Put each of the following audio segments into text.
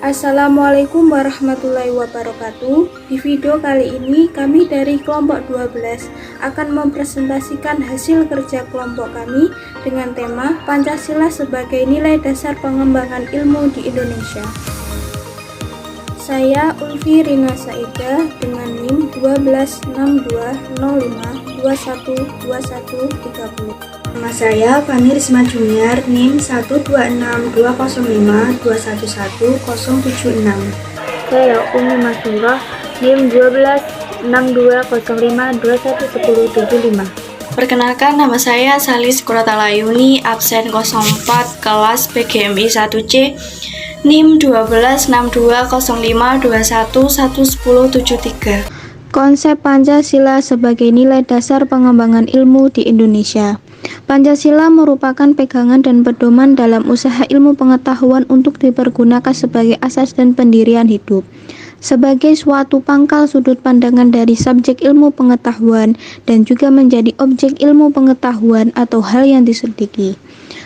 Assalamualaikum warahmatullahi wabarakatuh. Di video kali ini kami dari kelompok 12 akan mempresentasikan hasil kerja kelompok kami dengan tema Pancasila sebagai nilai dasar pengembangan ilmu di Indonesia. Saya Ulfi Rina Saida dengan NIM 126205212130. Nama saya Fani Risma Junior, NIM 1262052111076. Saya Umi Masura, NIM 126205211075. Perkenalkan, nama saya Salis Kuratalayuni, absen 04 kelas PGMI 1C, NIM 12620521111073. Konsep Pancasila sebagai nilai dasar pengembangan ilmu di Indonesia. Pancasila merupakan pegangan dan pedoman dalam usaha ilmu pengetahuan untuk dipergunakan sebagai asas dan pendirian hidup. Sebagai suatu pangkal sudut pandangan dari subjek ilmu pengetahuan dan juga menjadi objek ilmu pengetahuan atau hal yang diselidiki.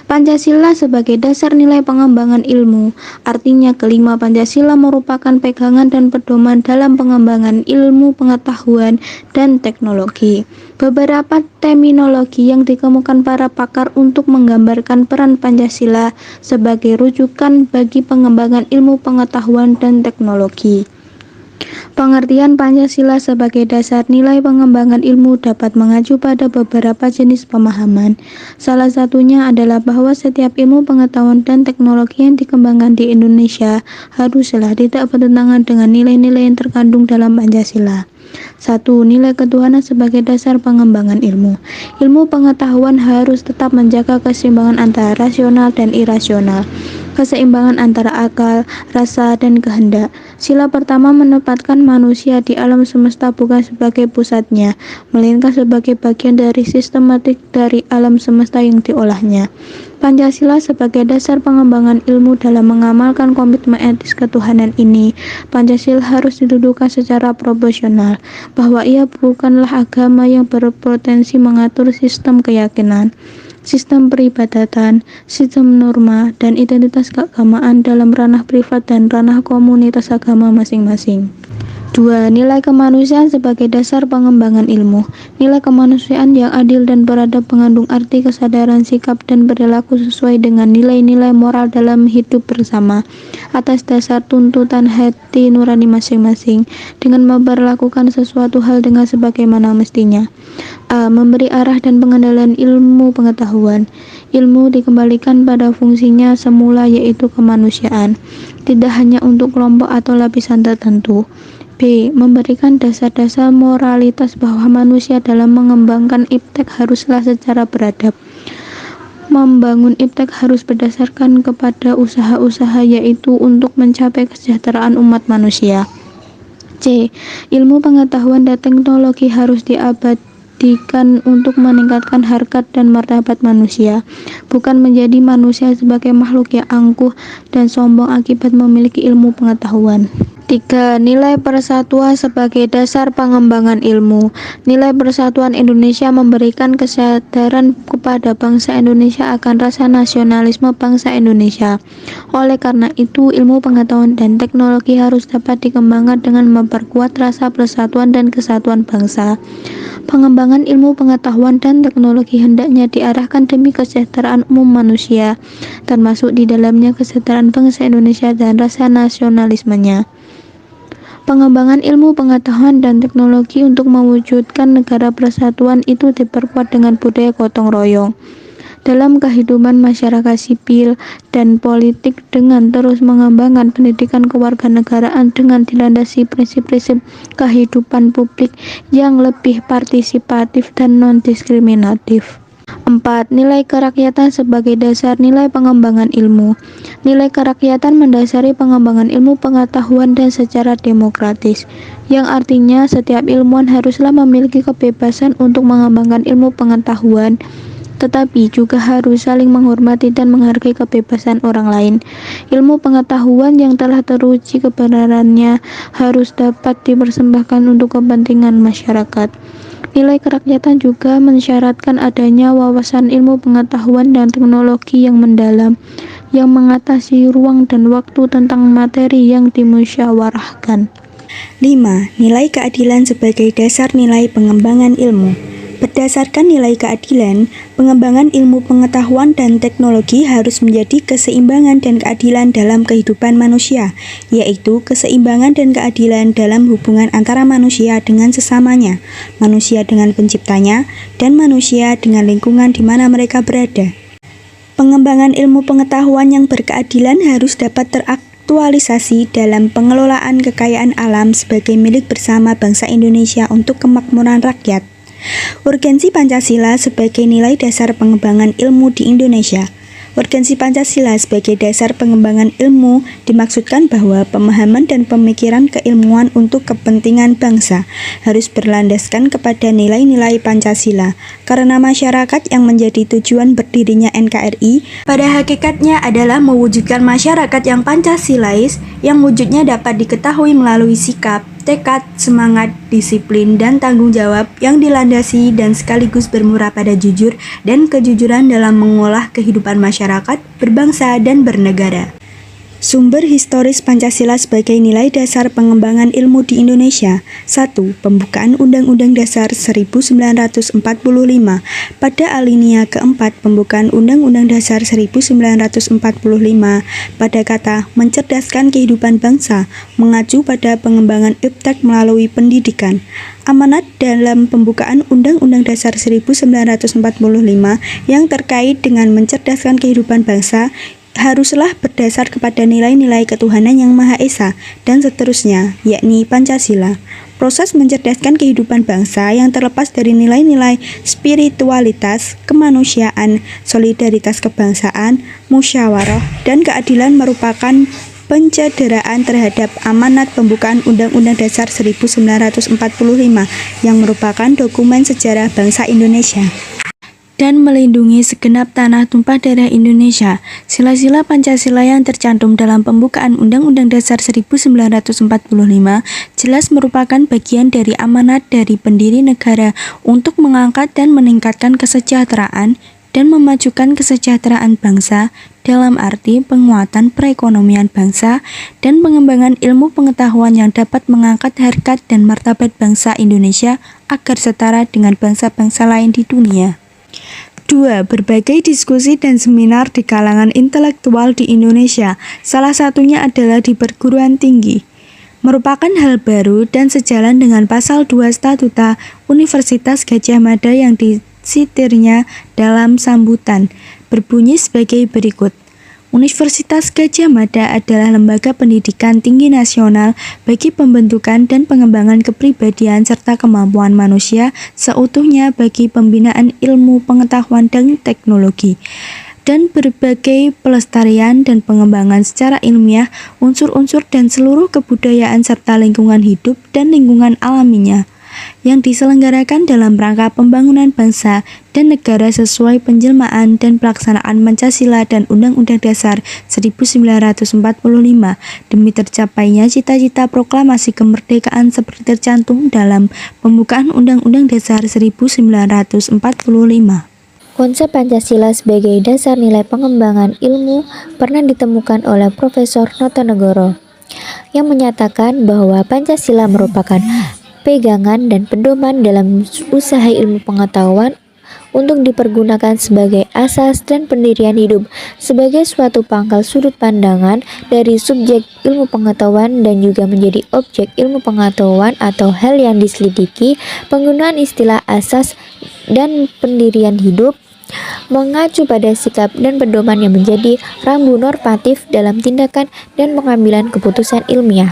Pancasila sebagai dasar nilai pengembangan ilmu, artinya kelima Pancasila merupakan pegangan dan pedoman dalam pengembangan ilmu pengetahuan dan teknologi. Beberapa terminologi yang dikemukakan para pakar untuk menggambarkan peran Pancasila sebagai rujukan bagi pengembangan ilmu pengetahuan dan teknologi. Pengertian Pancasila sebagai dasar nilai pengembangan ilmu dapat mengacu pada beberapa jenis pemahaman. Salah satunya adalah bahwa setiap ilmu pengetahuan dan teknologi yang dikembangkan di Indonesia haruslah tidak bertentangan dengan nilai-nilai yang terkandung dalam Pancasila. 1. Nilai ketuhanan sebagai dasar pengembangan ilmu. Ilmu pengetahuan harus tetap menjaga keseimbangan antara rasional dan irasional, keseimbangan antara akal, rasa, dan kehendak. Sila pertama menempatkan manusia di alam semesta bukan sebagai pusatnya, melainkan sebagai bagian dari sistematik dari alam semesta yang diolahnya. Pancasila sebagai dasar pengembangan ilmu dalam mengamalkan komitmen etis ketuhanan ini, Pancasila harus didudukan secara proporsional, bahwa ia bukanlah agama yang berpotensi mengatur sistem keyakinan, sistem peribadatan, sistem norma, dan identitas keagamaan dalam ranah privat dan ranah komunitas agama masing-masing. 2. Nilai kemanusiaan sebagai dasar pengembangan ilmu. Nilai kemanusiaan yang adil dan beradab mengandung arti kesadaran sikap dan perilaku sesuai dengan nilai-nilai moral dalam hidup bersama, atas dasar tuntutan hati nurani masing-masing, dengan memperlakukan sesuatu hal dengan sebagaimana mestinya. A. Memberi arah dan pengendalian ilmu pengetahuan. Ilmu dikembalikan pada fungsinya semula, yaitu kemanusiaan, tidak hanya untuk kelompok atau lapisan tertentu. B. Memberikan dasar-dasar moralitas bahwa manusia dalam mengembangkan iptek haruslah secara beradab. Membangun iptek harus berdasarkan kepada usaha-usaha, yaitu untuk mencapai kesejahteraan umat manusia. C. Ilmu pengetahuan dan teknologi harus diabadikan untuk meningkatkan harkat dan martabat manusia, bukan menjadi manusia sebagai makhluk yang angkuh dan sombong akibat memiliki ilmu pengetahuan. 3. Nilai persatuan sebagai dasar pengembangan ilmu. Nilai persatuan Indonesia memberikan kesadaran kepada bangsa Indonesia akan rasa nasionalisme bangsa Indonesia. Oleh karena itu, ilmu pengetahuan dan teknologi harus dapat dikembangkan dengan memperkuat rasa persatuan dan kesatuan bangsa. Pengembangan ilmu pengetahuan dan teknologi hendaknya diarahkan demi kesejahteraan umum manusia, termasuk di dalamnya kesejahteraan bangsa Indonesia dan rasa nasionalismenya. Pengembangan ilmu pengetahuan dan teknologi untuk mewujudkan negara persatuan itu diperkuat dengan budaya gotong royong dalam kehidupan masyarakat sipil dan politik, dengan terus mengembangkan pendidikan kewarganegaraan dengan dilandasi prinsip-prinsip kehidupan publik yang lebih partisipatif dan non-diskriminatif. 4. Nilai kerakyatan sebagai dasar nilai pengembangan ilmu. Nilai kerakyatan mendasari pengembangan ilmu pengetahuan dan secara demokratis, yang artinya setiap ilmuwan haruslah memiliki kebebasan untuk mengembangkan ilmu pengetahuan, tetapi juga harus saling menghormati dan menghargai kebebasan orang lain. Ilmu pengetahuan yang telah teruji kebenarannya harus dapat dipersembahkan untuk kepentingan masyarakat. Nilai kerakyatan juga mensyaratkan adanya wawasan ilmu pengetahuan dan teknologi yang mendalam yang mengatasi ruang dan waktu tentang materi yang dimusyawarahkan. 5. Nilai keadilan sebagai dasar nilai pengembangan ilmu. Berdasarkan nilai keadilan, pengembangan ilmu pengetahuan dan teknologi harus menjadi keseimbangan dan keadilan dalam kehidupan manusia, yaitu keseimbangan dan keadilan dalam hubungan antara manusia dengan sesamanya, manusia dengan penciptanya, dan manusia dengan lingkungan di mana mereka berada. Pengembangan ilmu pengetahuan yang berkeadilan harus dapat teraktualisasi dalam pengelolaan kekayaan alam sebagai milik bersama bangsa Indonesia untuk kemakmuran rakyat. Urgensi Pancasila sebagai nilai dasar pengembangan ilmu di Indonesia. Urgensi Pancasila sebagai dasar pengembangan ilmu dimaksudkan bahwa pemahaman dan pemikiran keilmuan untuk kepentingan bangsa harus berlandaskan kepada nilai-nilai Pancasila, karena masyarakat yang menjadi tujuan berdirinya NKRI pada hakikatnya adalah mewujudkan masyarakat yang Pancasilais, yang wujudnya dapat diketahui melalui sikap, tekad, semangat, disiplin, dan tanggung jawab yang dilandasi dan sekaligus bermurah pada jujur dan kejujuran dalam mengolah kehidupan masyarakat, berbangsa, dan bernegara. Sumber historis Pancasila sebagai nilai dasar pengembangan ilmu di Indonesia. 1. Pembukaan Undang-Undang Dasar 1945. Pada alinea keempat pembukaan Undang-Undang Dasar 1945 pada kata mencerdaskan kehidupan bangsa mengacu pada pengembangan iptek melalui pendidikan. Amanat dalam pembukaan Undang-Undang Dasar 1945 yang terkait dengan mencerdaskan kehidupan bangsa haruslah berdasar kepada nilai-nilai ketuhanan yang Maha Esa, dan seterusnya, yakni Pancasila. Proses mencerdaskan kehidupan bangsa yang terlepas dari nilai-nilai spiritualitas, kemanusiaan, solidaritas kebangsaan, musyawarah, dan keadilan merupakan pencederaan terhadap amanat pembukaan Undang-Undang Dasar 1945 yang merupakan dokumen sejarah bangsa Indonesia dan melindungi segenap tanah tumpah darah Indonesia. Sila-sila Pancasila yang tercantum dalam pembukaan Undang-Undang Dasar 1945 jelas merupakan bagian dari amanat dari pendiri negara untuk mengangkat dan meningkatkan kesejahteraan dan memajukan kesejahteraan bangsa dalam arti penguatan perekonomian bangsa dan pengembangan ilmu pengetahuan yang dapat mengangkat harkat dan martabat bangsa Indonesia agar setara dengan bangsa-bangsa lain di dunia. 2. Berbagai diskusi dan seminar di kalangan intelektual di Indonesia, salah satunya adalah di perguruan tinggi, merupakan hal baru dan sejalan dengan pasal 2 Statuta Universitas Gadjah Mada yang disitirnya dalam sambutan, berbunyi sebagai berikut. Universitas Gadjah Mada adalah lembaga pendidikan tinggi nasional bagi pembentukan dan pengembangan kepribadian serta kemampuan manusia seutuhnya bagi pembinaan ilmu pengetahuan dan teknologi dan berbagai pelestarian dan pengembangan secara ilmiah unsur-unsur dan seluruh kebudayaan serta lingkungan hidup dan lingkungan alaminya yang diselenggarakan dalam rangka pembangunan bangsa dan negara sesuai penjelmaan dan pelaksanaan Pancasila dan Undang-Undang Dasar 1945 demi tercapainya cita-cita proklamasi kemerdekaan seperti tercantum dalam pembukaan Undang-Undang Dasar 1945. Konsep Pancasila sebagai dasar nilai pengembangan ilmu pernah ditemukan oleh Profesor Notonegoro yang menyatakan bahwa Pancasila merupakan pegangan dan pedoman dalam usaha ilmu pengetahuan untuk dipergunakan sebagai asas dan pendirian hidup sebagai suatu pangkal sudut pandangan dari subjek ilmu pengetahuan dan juga menjadi objek ilmu pengetahuan atau hal yang diselidiki. Penggunaan istilah asas dan pendirian hidup mengacu pada sikap dan pedoman yang menjadi rambu normatif dalam tindakan dan pengambilan keputusan ilmiah.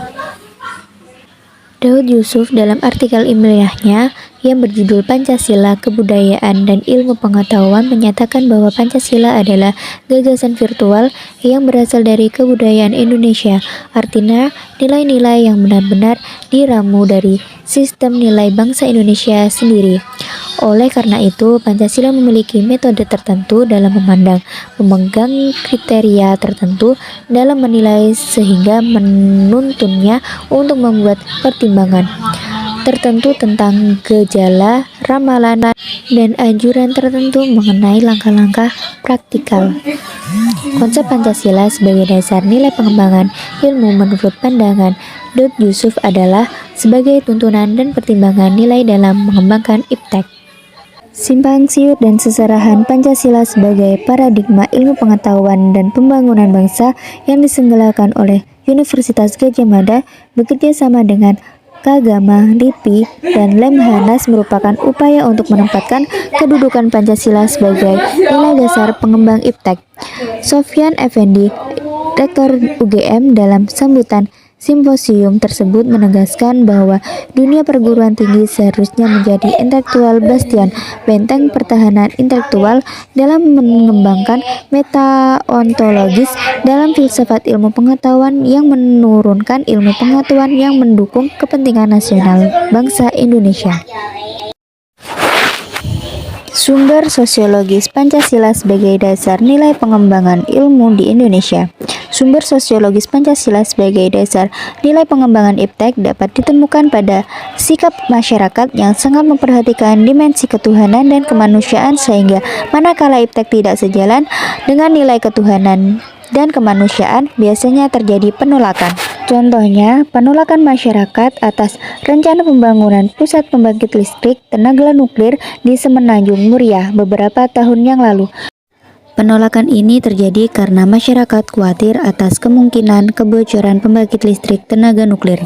Daud Yusuf dalam artikel ilmiahnya yang berjudul Pancasila, Kebudayaan dan Ilmu Pengetahuan menyatakan bahwa Pancasila adalah gagasan virtual yang berasal dari kebudayaan Indonesia. Artinya, nilai-nilai yang benar-benar diramu dari sistem nilai bangsa Indonesia sendiri. Oleh karena itu, Pancasila memiliki metode tertentu dalam memandang, memegang kriteria tertentu dalam menilai sehingga menuntunnya untuk membuat pertimbangan tertentu tentang gejala, ramalan, dan anjuran tertentu mengenai langkah-langkah praktikal. Konsep Pancasila sebagai dasar nilai pengembangan ilmu menurut pandangan Dr. Yusuf adalah sebagai tuntunan dan pertimbangan nilai dalam mengembangkan iptek. Simpang siur dan seserahan Pancasila sebagai paradigma ilmu pengetahuan dan pembangunan bangsa yang diselenggarakan oleh Universitas Gadjah Mada bekerja sama dengan Kagama, LIPI, dan Lemhanas merupakan upaya untuk menempatkan kedudukan Pancasila sebagai nilai dasar pengembang iptek. Sofyan Effendi, Rektor UGM, dalam sambutan simposium tersebut menegaskan bahwa dunia perguruan tinggi seharusnya menjadi intelektual bastion, benteng pertahanan intelektual dalam mengembangkan meta-ontologis dalam filsafat ilmu pengetahuan yang menurunkan ilmu pengetahuan yang mendukung kepentingan nasional bangsa Indonesia. Sumber sosiologis Pancasila sebagai dasar nilai pengembangan ilmu di Indonesia. Sumber sosiologis Pancasila sebagai dasar nilai pengembangan iptek dapat ditemukan pada sikap masyarakat yang sangat memperhatikan dimensi ketuhanan dan kemanusiaan, sehingga manakala iptek tidak sejalan dengan nilai ketuhanan dan kemanusiaan, biasanya terjadi penolakan. Contohnya, penolakan masyarakat atas rencana pembangunan pusat pembangkit listrik tenaga nuklir di Semenanjung Muria beberapa tahun yang lalu. Penolakan ini terjadi karena masyarakat khawatir atas kemungkinan kebocoran pembangkit listrik tenaga nuklir.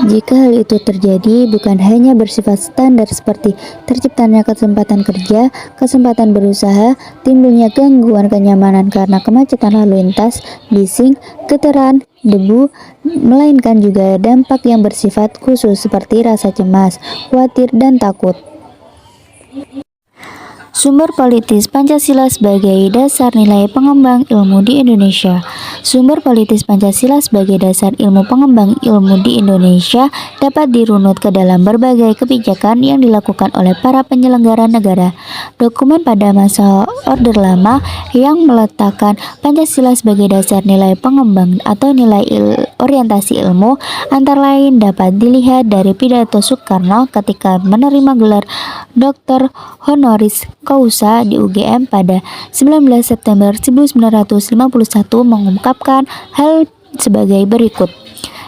Jika hal itu terjadi, bukan hanya bersifat standar seperti terciptanya kesempatan kerja, kesempatan berusaha, timbulnya gangguan kenyamanan karena kemacetan lalu lintas, bising, getaran, debu, melainkan juga dampak yang bersifat khusus seperti rasa cemas, khawatir, dan takut. Sumber politis Pancasila sebagai dasar nilai pengembang ilmu di Indonesia. Sumber politis Pancasila sebagai dasar ilmu pengembang ilmu di Indonesia dapat dirunut ke dalam berbagai kebijakan yang dilakukan oleh para penyelenggara negara. Dokumen pada masa Orde Lama yang meletakkan Pancasila sebagai dasar nilai pengembang atau nilai orientasi ilmu antara lain dapat dilihat dari pidato Soekarno ketika menerima gelar Dr. Honoris Causa di UGM pada 19 September 1951 mengungkapkan hal sebagai berikut.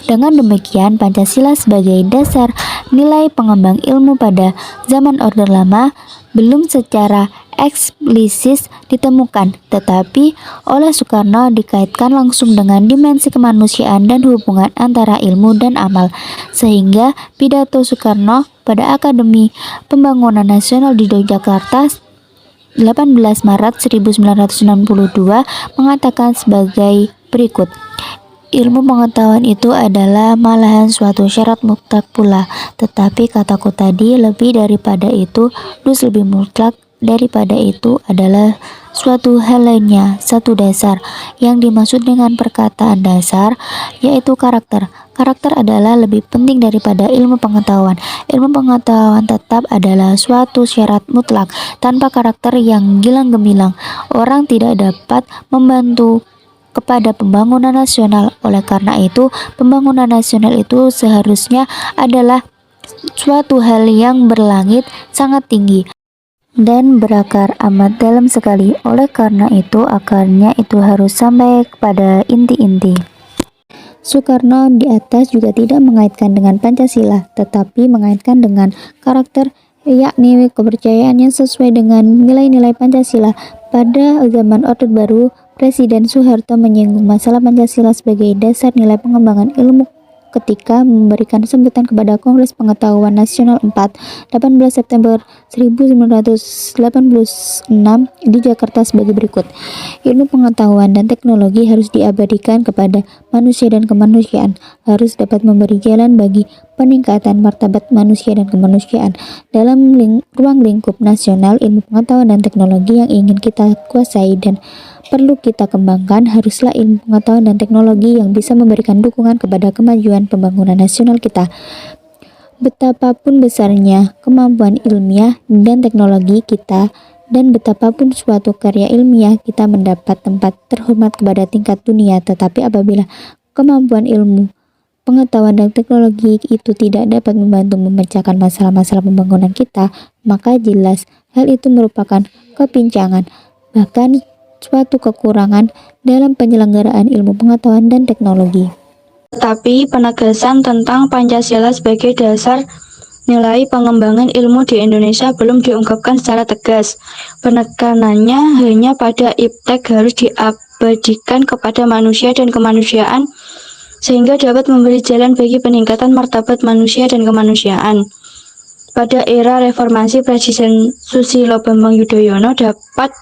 Dengan demikian, Pancasila sebagai dasar nilai pengembang ilmu pada zaman Orde Lama belum secara eksplisit ditemukan, tetapi oleh Soekarno dikaitkan langsung dengan dimensi kemanusiaan dan hubungan antara ilmu dan amal, sehingga pidato Soekarno pada Akademi Pembangunan Nasional di Yogyakarta 18 Maret 1962 mengatakan sebagai berikut. Ilmu pengetahuan itu adalah malahan suatu syarat mutlak pula, tetapi kataku tadi lebih daripada itu, dus lebih mutlak daripada itu adalah suatu hal lainnya, satu dasar. Yang dimaksud dengan perkataan dasar yaitu karakter. Karakter adalah lebih penting daripada ilmu pengetahuan. Ilmu pengetahuan tetap adalah suatu syarat mutlak. Tanpa karakter yang gilang gemilang, orang tidak dapat membantu kepada pembangunan nasional. Oleh karena itu, pembangunan nasional itu seharusnya adalah suatu hal yang berlangit sangat tinggi dan berakar amat dalam sekali. Oleh karena itu, akarnya itu harus sampai kepada inti-inti. Soekarno di atas juga tidak mengaitkan dengan Pancasila, tetapi mengaitkan dengan karakter, yakni kepercayaan yang sesuai dengan nilai-nilai Pancasila. Pada zaman Orde Baru, Presiden Soeharto menyinggung masalah Pancasila sebagai dasar nilai pengembangan ilmu ketika memberikan sambutan kepada Kongres Pengetahuan Nasional 4, 18 September 1986 di Jakarta sebagai berikut. Ilmu pengetahuan dan teknologi harus diabadikan kepada manusia dan kemanusiaan, harus dapat memberi jalan bagi peningkatan martabat manusia dan kemanusiaan. Dalam ruang lingkup nasional, ilmu pengetahuan dan teknologi yang ingin kita kuasai dan perlu kita kembangkan haruslah ilmu pengetahuan dan teknologi yang bisa memberikan dukungan kepada kemajuan pembangunan nasional kita. Betapapun besarnya kemampuan ilmiah dan teknologi kita dan betapapun suatu karya ilmiah kita mendapat tempat terhormat kepada tingkat dunia, tetapi apabila kemampuan ilmu pengetahuan dan teknologi itu tidak dapat membantu memecahkan masalah-masalah pembangunan kita, maka jelas hal itu merupakan kepincangan, bahkan suatu kekurangan dalam penyelenggaraan ilmu pengetahuan dan teknologi. Tetapi penegasan tentang Pancasila sebagai dasar nilai pengembangan ilmu di Indonesia belum diungkapkan secara tegas. Penekanannya hanya pada iptek harus diabadikan kepada manusia dan kemanusiaan, sehingga dapat memberi jalan bagi peningkatan martabat manusia dan kemanusiaan. Pada era reformasi, Presiden Susilo Bambang Yudhoyono dapat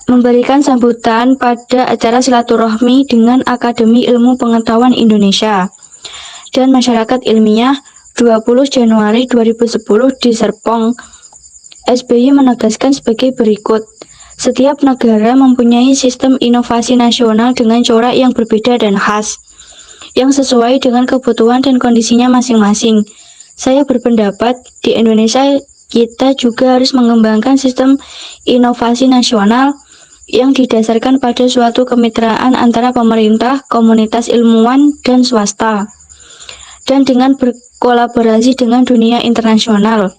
memberikan sambutan pada acara silaturahmi dengan Akademi Ilmu Pengetahuan Indonesia dan Masyarakat Ilmiah 20 Januari 2010 di Serpong. SBY menegaskan sebagai berikut. Setiap negara mempunyai sistem inovasi nasional dengan corak yang berbeda dan khas, yang sesuai dengan kebutuhan dan kondisinya masing-masing. Saya berpendapat di Indonesia kita juga harus mengembangkan sistem inovasi nasional yang didasarkan pada suatu kemitraan antara pemerintah, komunitas ilmuwan, dan swasta, dan dengan berkolaborasi dengan dunia internasional.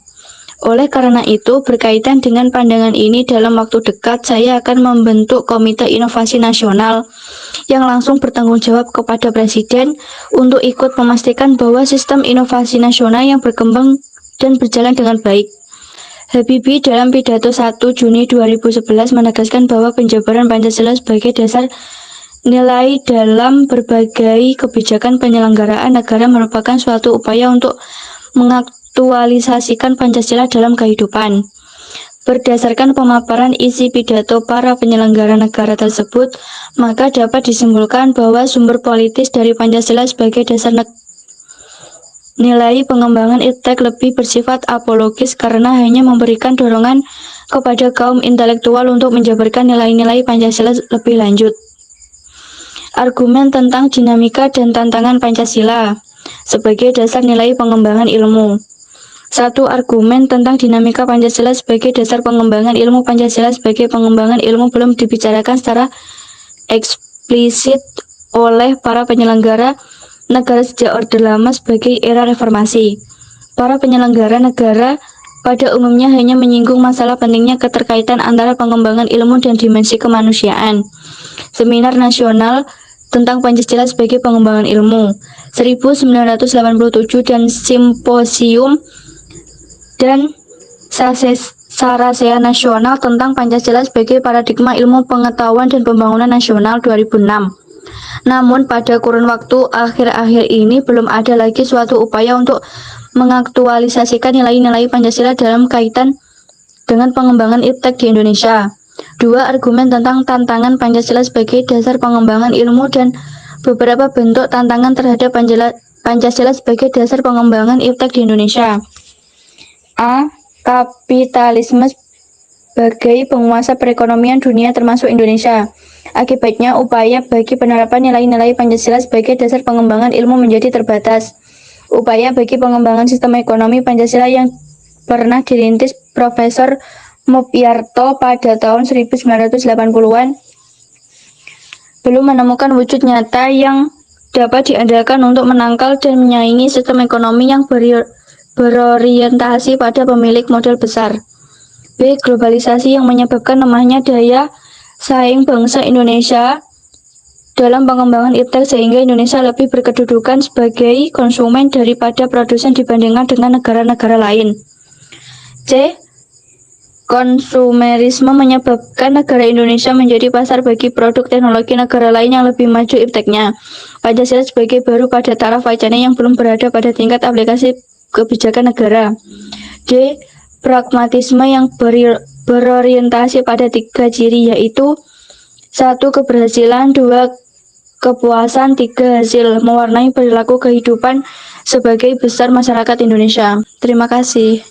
Oleh karena itu, berkaitan dengan pandangan ini, dalam waktu dekat saya akan membentuk Komite Inovasi Nasional yang langsung bertanggung jawab kepada Presiden untuk ikut memastikan bahwa sistem inovasi nasional yang berkembang dan berjalan dengan baik. Habibie dalam pidato 1 Juni 2011 menegaskan bahwa penjabaran Pancasila sebagai dasar nilai dalam berbagai kebijakan penyelenggaraan negara merupakan suatu upaya untuk mengaktualisasikan Pancasila dalam kehidupan. Berdasarkan pemaparan isi pidato para penyelenggara negara tersebut, maka dapat disimpulkan bahwa sumber politis dari Pancasila sebagai dasar nilai pengembangan iptek lebih bersifat apologis karena hanya memberikan dorongan kepada kaum intelektual untuk menjabarkan nilai-nilai Pancasila lebih lanjut. Argumen tentang dinamika dan tantangan Pancasila sebagai dasar nilai pengembangan ilmu. 1. Argumen tentang dinamika Pancasila sebagai dasar pengembangan ilmu. Pancasila sebagai pengembangan ilmu belum dibicarakan secara eksplisit oleh para penyelenggara negara sejak Orde Lama sebagai era reformasi. Para penyelenggara negara pada umumnya hanya menyinggung masalah pentingnya keterkaitan antara pengembangan ilmu dan dimensi kemanusiaan. Seminar nasional tentang Pancasila sebagai pengembangan ilmu 1987 dan Simposium dan Sarasea Nasional tentang Pancasila sebagai paradigma ilmu pengetahuan dan pembangunan nasional 2006. Namun pada kurun waktu akhir-akhir ini belum ada lagi suatu upaya untuk mengaktualisasikan nilai-nilai Pancasila dalam kaitan dengan pengembangan iptek di Indonesia. 2. Argumen tentang tantangan Pancasila sebagai dasar pengembangan ilmu dan beberapa bentuk tantangan terhadap Pancasila sebagai dasar pengembangan iptek di Indonesia. A. Kapitalisme sebagai penguasa perekonomian dunia termasuk Indonesia. Akibatnya, upaya bagi penerapan nilai-nilai Pancasila sebagai dasar pengembangan ilmu menjadi terbatas. Upaya bagi pengembangan sistem ekonomi Pancasila yang pernah dirintis Profesor Mopiarto pada tahun 1980-an belum menemukan wujud nyata yang dapat diandalkan untuk menangkal dan menyaingi sistem ekonomi yang berorientasi pada pemilik modal besar. B. Globalisasi yang menyebabkan lemahnya daya saing bangsa Indonesia dalam pengembangan iptek sehingga Indonesia lebih berkedudukan sebagai konsumen daripada produsen dibandingkan dengan negara-negara lain. C. Konsumerisme menyebabkan negara Indonesia menjadi pasar bagi produk teknologi negara lain yang lebih maju ipteknya. Pancasila sebagai baru pada taraf wacana yang belum berada pada tingkat aplikasi kebijakan negara. D. Pragmatisme yang berorientasi pada 3 ciri, yaitu 1. Keberhasilan, 2. Kepuasan, 3. Hasil, mewarnai perilaku kehidupan sebagai besar masyarakat Indonesia. Terima kasih.